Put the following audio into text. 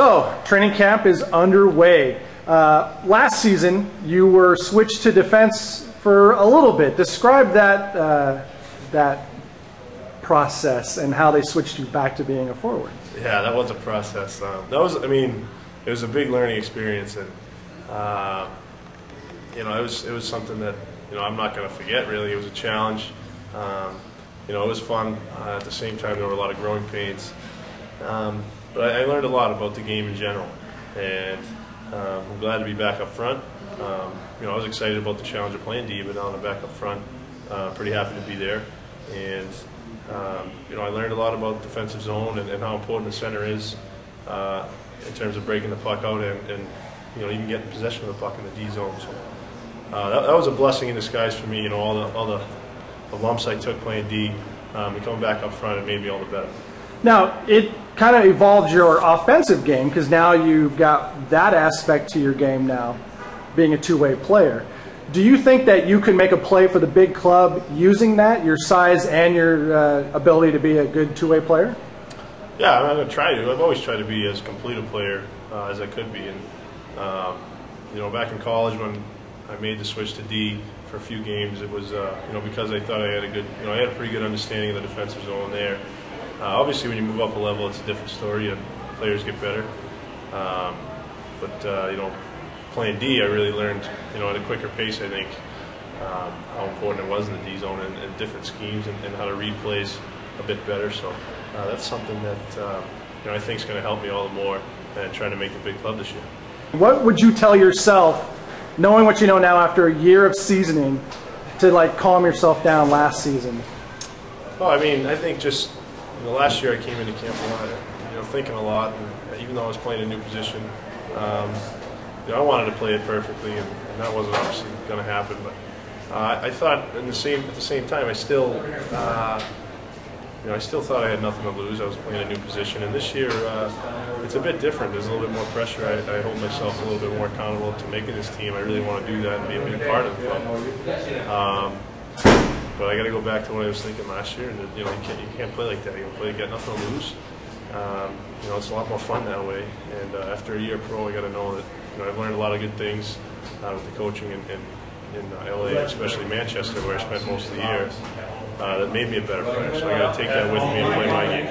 So, training camp is underway. Last season, you were switched to defense for a little bit. Describe that process and how they switched you back to being a forward. Yeah, that was a process. It was a big learning experience, and it was something that I'm not going to forget. Really, it was a challenge. It was fun. At the same time, there were a lot of growing pains. But I learned a lot about the game in general, and I'm glad to be back up front. I was excited about the challenge of playing D, but now I'm back up front. Pretty happy to be there, and I learned a lot about defensive zone and how important the center is in terms of breaking the puck out and even getting possession of the puck in the D zone. So that was a blessing in disguise for me. All the lumps I took playing D, and coming back up front, it made me all the better. Now, it kind of evolved your offensive game because now you've got that aspect to your game now, being a two-way player. Do you think that you can make a play for the big club using that, your size and your ability to be a good two-way player? Yeah, I'm going to try to. I've always tried to be as complete a player as I could be. And back in college when I made the switch to D for a few games, it was because I thought I had a pretty good understanding of the defensive zone there. Obviously, when you move up a level, it's a different story, and players get better. Playing D, I really learned, at a quicker pace, I think, how important it was in the D zone and different schemes and how to read plays a bit better. So that's something that I think is going to help me all the more and trying to make the big club this year. What would you tell yourself, knowing what you know now after a year of seasoning, to calm yourself down last season? Well, I think just last year I came into camp a lot, thinking a lot, and even though I was playing a new position, I wanted to play it perfectly, and that wasn't obviously going to happen. But I thought at the same time, I still thought I had nothing to lose. I was playing a new position, and this year it's a bit different. There's a little bit more pressure. I hold myself a little bit more accountable to making this team. I really want to do that and be a big part of the club. But I got to go back to what I was thinking last year, and you can't play like that. You got nothing to lose. It's a lot more fun that way. And after a year pro, I got to know that I've learned a lot of good things with the coaching in LA, especially Manchester, where I spent most of the year. That made me a better player. So I got to take that with me and play my game.